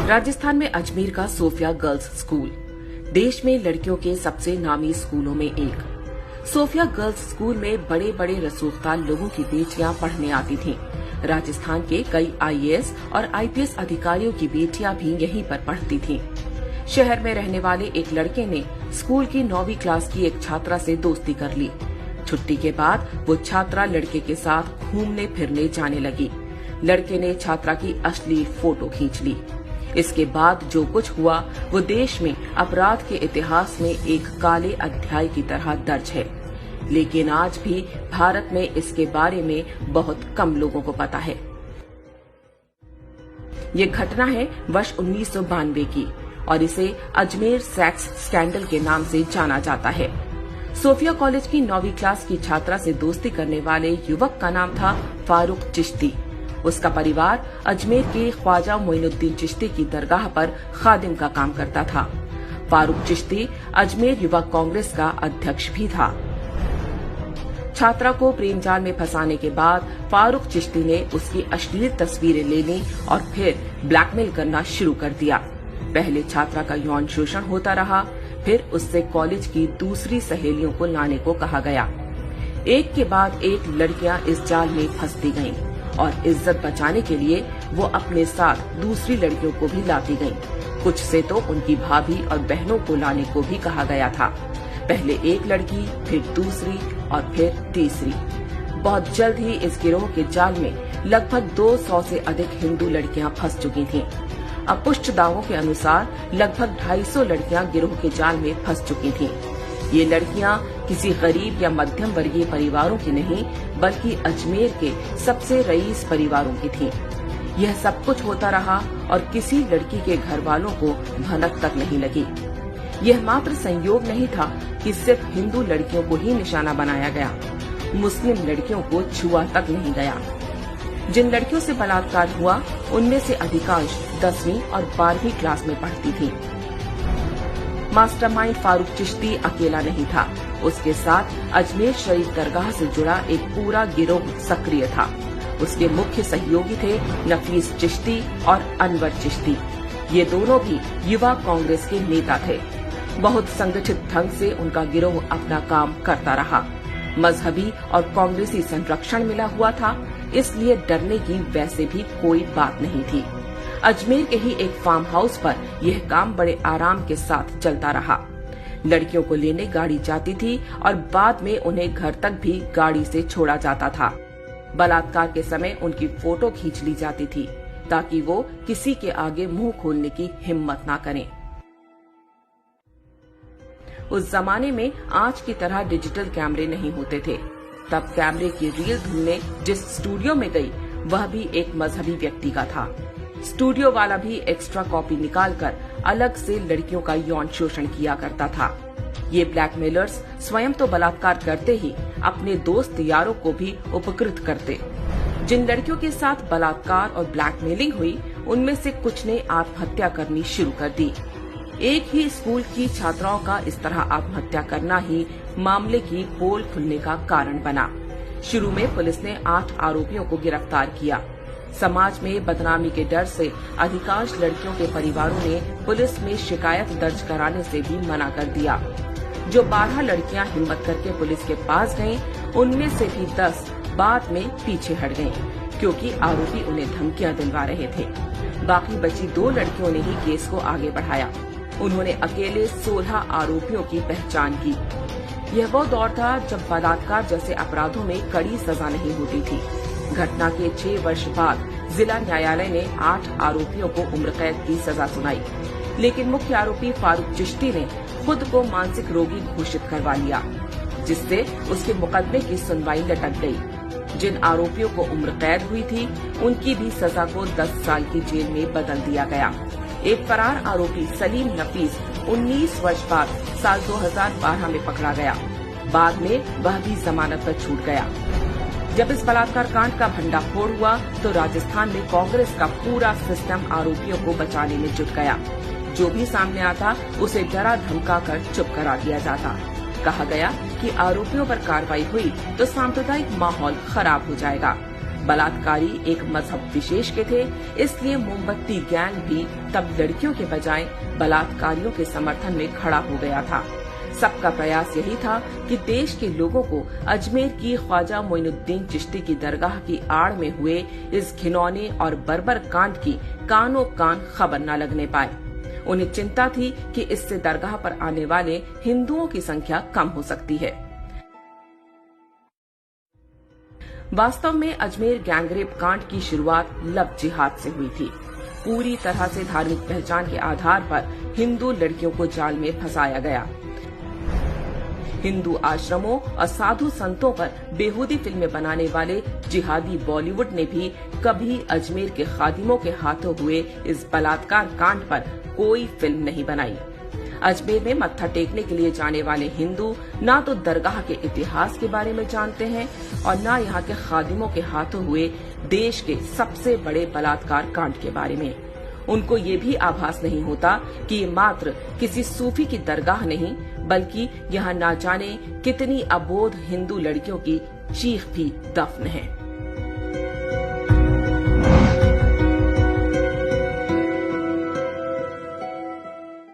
राजस्थान में अजमेर का Sophia girls school देश में लड़कियों के सबसे नामी स्कूलों में एक। सोफिया गर्ल्स स्कूल में बड़े बड़े रसूखदार लोगों की बेटियां पढ़ने आती थीं। राजस्थान के कई आईएएस और आईपीएस अधिकारियों की बेटियां भी यहीं पर पढ़ती थीं। शहर में रहने वाले एक लड़के ने स्कूल की 9वीं क्लास की एक छात्रा से दोस्ती कर ली। छुट्टी के बाद वो छात्रा लड़के के साथ घूमने फिरने जाने लगी। लड़के ने छात्रा की अश्लील फोटो खींच ली। इसके बाद जो कुछ हुआ वो देश में अपराध के इतिहास में एक काले अध्याय की तरह दर्ज है, लेकिन आज भी भारत में इसके बारे में बहुत कम लोगों को पता है। ये घटना है वर्ष 1992 की और इसे अजमेर सेक्स स्कैंडल के नाम से जाना जाता है। सोफिया कॉलेज की 9वीं क्लास की छात्रा से दोस्ती करने वाले युवक का नाम था फारूक चिश्ती। उसका परिवार अजमेर के ख्वाजा मोइनुद्दीन चिश्ती की दरगाह पर खादिम का काम करता था। फारूक चिश्ती अजमेर युवा कांग्रेस का अध्यक्ष भी था। छात्रा को प्रेम जाल में फंसाने के बाद फारूक चिश्ती ने उसकी अश्लील तस्वीरें ले ली और फिर ब्लैकमेल करना शुरू कर दिया। पहले छात्रा का यौन शोषण होता रहा, फिर उससे कॉलेज की दूसरी सहेलियों को लाने को कहा गया। एक के बाद एक लड़कियां इस जाल में फंसती गईं और इज्जत बचाने के लिए वो अपने साथ दूसरी लड़कियों को भी लाती गईं। कुछ से तो उनकी भाभी और बहनों को लाने को भी कहा गया था। पहले एक लड़की, फिर दूसरी और फिर तीसरी। बहुत जल्द ही इस गिरोह के जाल में लगभग 200 से अधिक हिंदू लड़कियां फंस चुकी थीं। अपुष्ट दावों के अनुसार लगभग 250 लड़कियां गिरोह के जाल में फंस चुकी थीं। ये लड़कियां किसी गरीब या मध्यम वर्गीय परिवारों की नहीं, बल्कि अजमेर के सबसे रईस परिवारों की थीं। यह सब कुछ होता रहा और किसी लड़की के घर वालों को भनक तक नहीं लगी। यह मात्र संयोग नहीं था कि सिर्फ हिंदू लड़कियों को ही निशाना बनाया गया, मुस्लिम लड़कियों को छुआ तक नहीं गया। जिन लड़कियों से बलात्कार हुआ उनमें से अधिकांश 10वीं और 12वीं क्लास में पढ़ती थीं। मास्टरमाइंड फारूक चिश्ती अकेला नहीं था, उसके साथ अजमेर शरीफ दरगाह से जुड़ा एक पूरा गिरोह सक्रिय था। उसके मुख्य सहयोगी थे नफीस चिश्ती और अनवर चिश्ती। ये दोनों भी युवा कांग्रेस के नेता थे। बहुत संगठित ढंग से उनका गिरोह अपना काम करता रहा। मजहबी और कांग्रेसी संरक्षण मिला हुआ था, इसलिए डरने की वैसे भी कोई बात नहीं थी। अजमेर के ही एक फार्म हाउस पर यह काम बड़े आराम के साथ चलता रहा। लड़कियों को लेने गाड़ी जाती थी और बाद में उन्हें घर तक भी गाड़ी से छोड़ा जाता था। बलात्कार के समय उनकी फोटो खींच ली जाती थी ताकि वो किसी के आगे मुंह खोलने की हिम्मत ना करें। उस जमाने में आज की तरह डिजिटल कैमरे नहीं होते थे। तब कैमरे की रील धुलने जिस स्टूडियो में गई वह भी एक मजहबी व्यक्ति का था। स्टूडियो वाला भी एक्स्ट्रा कॉपी निकालकर अलग से लड़कियों का यौन शोषण किया करता था। ये ब्लैकमेलर्स स्वयं तो बलात्कार करते ही अपने दोस्त यारों को भी उपकृत करते। जिन लड़कियों के साथ बलात्कार और ब्लैकमेलिंग हुई उनमें से कुछ ने आत्महत्या करनी शुरू कर दी। एक ही स्कूल की छात्राओं का इस तरह आत्महत्या करना ही मामले की पोल खुलने का कारण बना। शुरू में पुलिस ने 8 आरोपियों को गिरफ्तार किया। समाज में बदनामी के डर से अधिकांश लड़कियों के परिवारों ने पुलिस में शिकायत दर्ज कराने से भी मना कर दिया। जो 12 लड़कियां हिम्मत करके पुलिस के पास गईं, उनमें से भी 10 बाद में पीछे हट गईं, क्योंकि आरोपी उन्हें धमकियां दिलवा रहे थे। बाकी बची 2 लड़कियों ने ही केस को आगे बढ़ाया। उन्होंने अकेले 16 आरोपियों की पहचान की। यह वो दौर था जब बलात्कार जैसे अपराधों में कड़ी सजा नहीं होती थी। घटना के 6 वर्ष बाद जिला न्यायालय ने 8 आरोपियों को उम्र कैद की सजा सुनाई, लेकिन मुख्य आरोपी फारूक चिश्ती ने खुद को मानसिक रोगी घोषित करवा लिया, जिससे उसके मुकदमे की सुनवाई लटक गई। जिन आरोपियों को उम्र कैद हुई थी उनकी भी सजा को 10 साल की जेल में बदल दिया गया। एक फरार आरोपी सलीम नफीस 19 वर्ष बाद साल 2012 में पकड़ा गया। बाद में वह भी जमानत पर छूट गया। जब इस बलात्कार कांड का भंडाफोड़ हुआ तो राजस्थान में कांग्रेस का पूरा सिस्टम आरोपियों को बचाने में जुट गया। जो भी सामने आता उसे डरा धमका कर चुप करा दिया जाता। कहा गया कि आरोपियों पर कार्रवाई हुई तो सांप्रदायिक माहौल खराब हो जाएगा। बलात्कारी एक मजहब विशेष के थे, इसलिए मोमबत्ती गैंग भी तब लड़कियों के बजाय बलात्कारियों के समर्थन में खड़ा हो गया था। सबका प्रयास यही था कि देश के लोगों को अजमेर की ख्वाजा मोइनुद्दीन चिश्ती की दरगाह की आड़ में हुए इस घिनौने और बर्बर कांड की कानों कान खबर न लगने पाए। उन्हें चिंता थी कि इससे दरगाह पर आने वाले हिंदुओं की संख्या कम हो सकती है। वास्तव में अजमेर गैंगरेप कांड की शुरुआत लव जिहाद से हुई थी। पूरी तरह से धार्मिक पहचान के आधार पर हिंदू लड़कियों को जाल में फंसाया गया। हिंदू आश्रमों और साधु संतों पर बेहूदी फिल्में बनाने वाले जिहादी बॉलीवुड ने भी कभी अजमेर के खादिमों के हाथों हुए इस बलात्कार कांड पर कोई फिल्म नहीं बनाई। अजमेर में मत्था टेकने के लिए जाने वाले हिंदू ना तो दरगाह के इतिहास के बारे में जानते हैं और ना यहाँ के खादिमों के हाथों हुए देश के सबसे बड़े बलात्कार कांड के बारे में। उनको ये भी आभास नहीं होता कि ये मात्र किसी सूफी की दरगाह नहीं, बल्कि यहाँ ना जाने कितनी अबोध हिंदू लड़कियों की चीख भी दफन है।